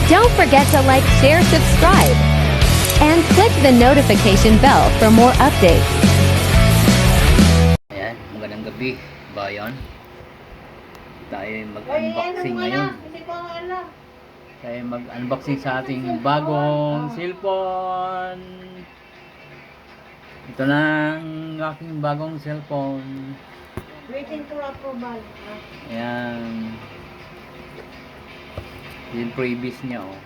Don't forget to like, share, subscribe, and click the notification bell for more updates. Ayan, magandang gabi, bayan. Tayo mag-unboxing ngayon. Tayo mag-unboxing sa ating bagong cellphone. Ito na ang aking bagong cellphone. Waiting for approval. Ayan. Yung previous niya, oh.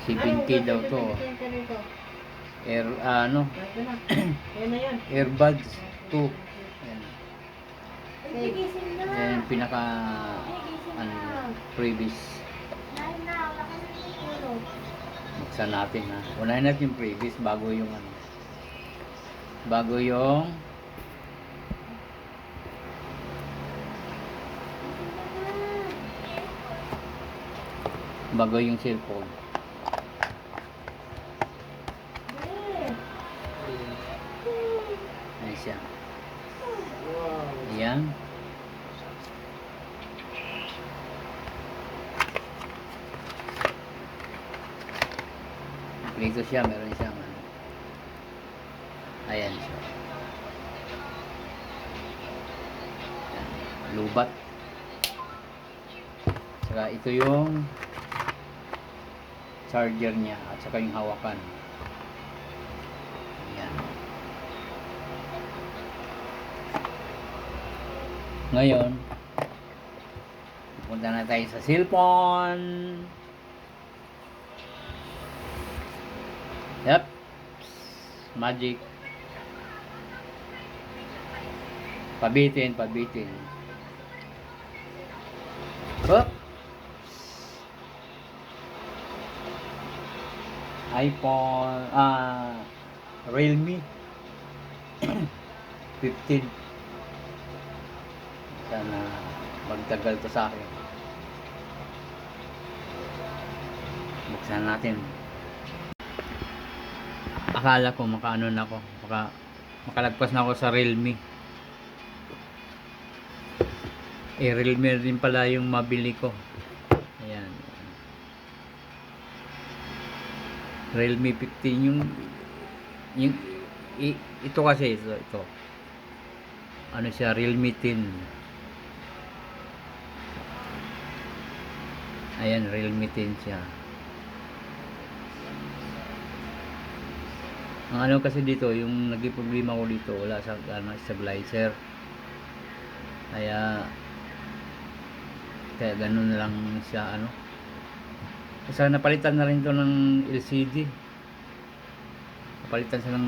Anong 70 daw to. Air, ano? Yan na yan. Earbuds 2. Ayan. Gigising na. Ayan yung pinaka ano, previous. Buksan natin, ha. Unahin natin yung previous bago yung ano. Bago yung cellphone. Ayan siya. Ayan. Dito siya, meron siyang ano. Ayan siya. Ayan. Lubat. Saka ito yung charger niya at saka yung hawakan. Ayan. Ngayon, punta na tayo sa cellphone. Yep. Magic. Pabitin. Hop. iPhone, Realme 15. Sana magtagal to sa akin. Buksan natin. Akala ko makaano na ako, makalagpas na ako sa Realme. Realme din pala yung mabili ko. Ayan. Realme 15 yung ito kasi ito. Ano siya, Realme 10. Ayan, Realme 10 siya. Ang ano kasi dito, yung naging problema ko dito, wala sa stabilizer. Kaya ganun na lang siya, ano. Kasi napalitan na rin to ng LCD. Napalitan siya ng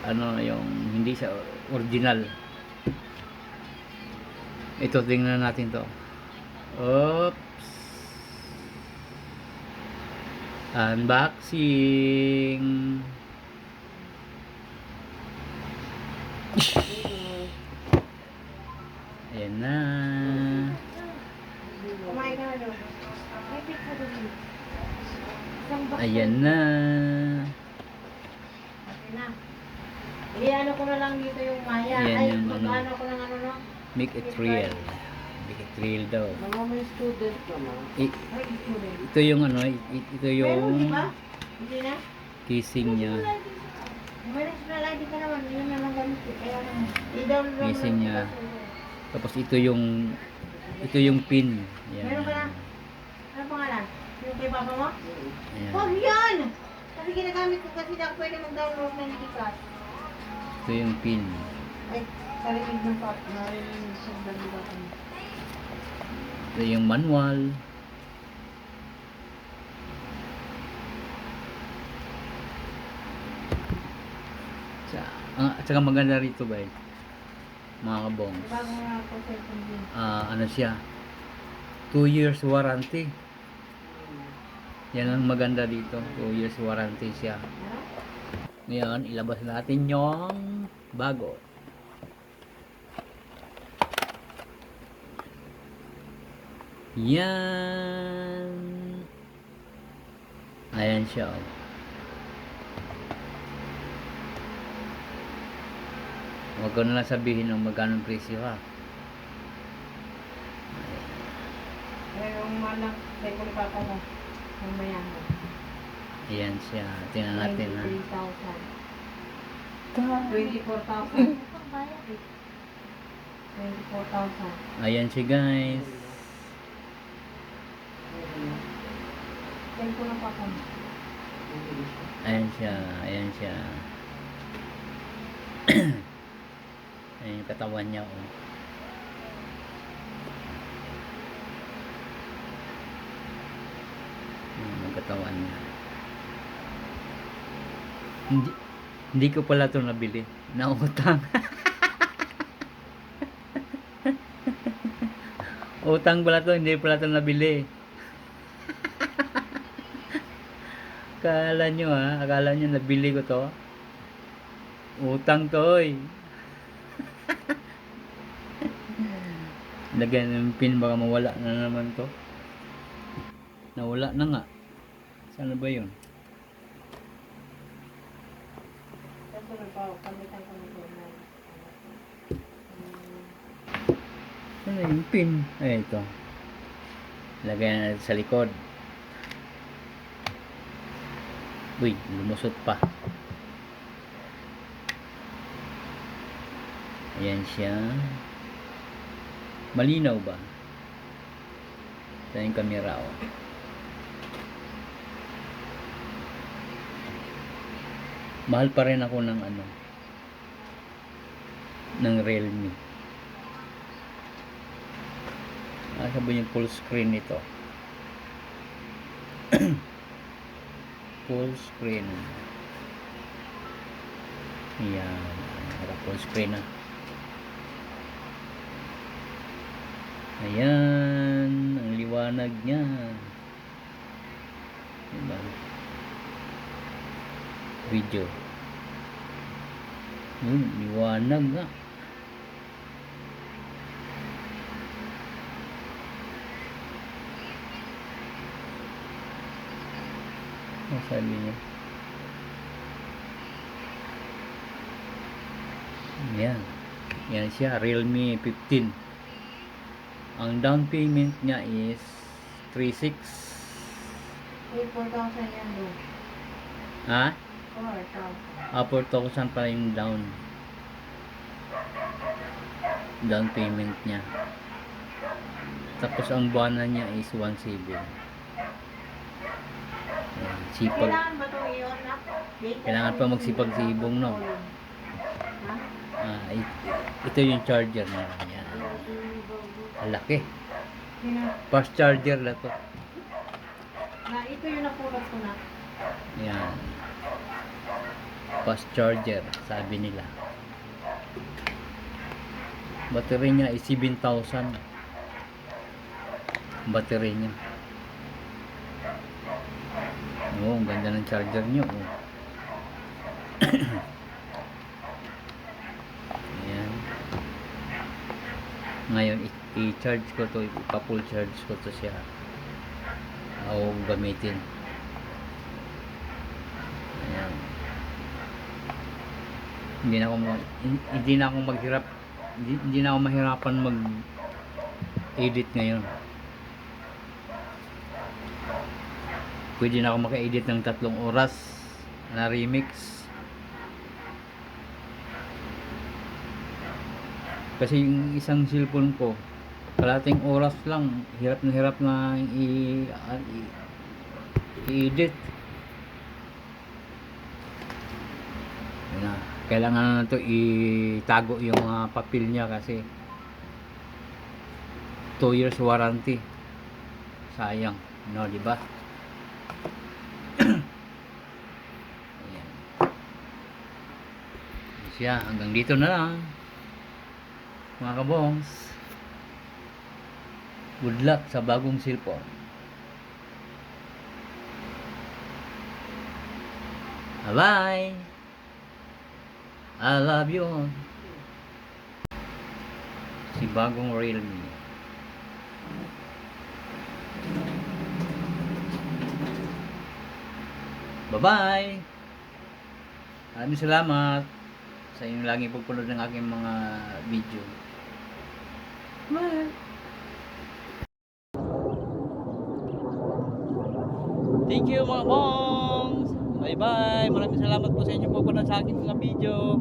ano, yung hindi siya original. Ito, tingnan natin to. Oops. Unboxing. Ayan na. Kumain ka na doon. May pizza doon. Isang box. Ayan na. Okay na. Iano ko na lang dito yung Maya. Yan Ay, yung magkano ko ng ano no? Make it real. Make it real daw. Mga may student ko na. Ay, student. Ito yung ano, ito Meron, di yung ba? Hindi na? kissing niya. Meron na lang di ka naman. Yun na lang ganito. Kaya naman. I-down lang. Kissing niya. Tapos ito yung pin. Yan. Meron ka na? Ano pangalan? Yung kay papa mo? Ayan. Huwag yan! Kasi ginagamit ko kasi hindi ako pwede mag-download ng Gcash. Ito yung pin. Ay, narinig ng pop. Narinig sa dalawa ko. Ito yung manual. At saka maganda rito ba mga kabongs. Bago nga ako sa din. Ano siya, 2 years warranty. Yan ang maganda dito, 2 years warranty siya. Ngayon, ilabas natin yung bago. Yan. Ayan siya. Oh. Huwag ko na lang sabihin ng magkano ang presyo ha. Yung malak, may ko pa mo. Mamaya mo. Ayan siya. Tingnan natin ha. 23,000. 24,000. Ayan siya guys. Ten ko na pa mo. Ayan siya. Ayan siya. Ayan yung katawan niya. Oh. Ayan yung katawan niya. Hindi ko pala ito nabili. Nautang. Utang pala to, hindi pala ito nabili. Akala nyo ha, akala nyo nabili ko to. Utang to eh. Lagyan ng pin, baka mawala na naman to. Nawala na nga. Saan ba yun? Tapos nagpapamitan ko ng gulay. Ano yung pin? Ay, ito. Lagyan na natin sa likod. Uy, lumusot pa. Ayan siya. Malinaw ba? Ito yung camera oh. Mahal pa rin ako ng ano, ng Realme. Sabi yung full screen nito. Full screen. Yan. Full screen na. Ayan. Ang liwanag niya. Diba? Video. Yun. Liwanag nga. Sabi niya. Yan. Yan siya. Realme 15. Ang down payment niya is 3,600. 4,000 yan doon. Ha? 4,000. 4,000 pa yung down. Down payment niya. Tapos ang buwanan niya is 1,700. Sipag. Kailangan ba itong iyon na? Kailangan pa magsipag si Ibong, no? Ha? Ito yung charger na. Yan. Laki. Sino? Fast charger na to. Na, ito yung napulot ko na. Yan. Fast charger, sabi nila. Battery niya is 7,000. Battery niya. Oo, ang ganda ng charger niyo. Oh. Ayan. Ngayon, i-charge ko to, ipa-full charge ko to siya. Ako gamitin. Ayan. Hindi na ako maghirap. Hindi na ako mahirapan mag-edit ngayon. Pwede na ako maka-edit ng 3 oras na remix. Kasi yung isang cellphone ko, kalating oras lang, hirap na i-edit. Kailangan na to itago yung mga papel niya kasi 2 years warranty. Sayang, no, di ba? Ayan. Siya, hanggang dito na lang. Mga kabongs. Good luck sa bagong cellphone. Bye! I love you all. Si bagong Realme. Bye-bye! Maraming salamat sa inyong laging pagpunod ng aking mga video. Bye! Thank you mga bongs! Bye bye! Maraming salamat po sa inyo pagpunod sa aking mga video.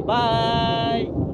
Bye!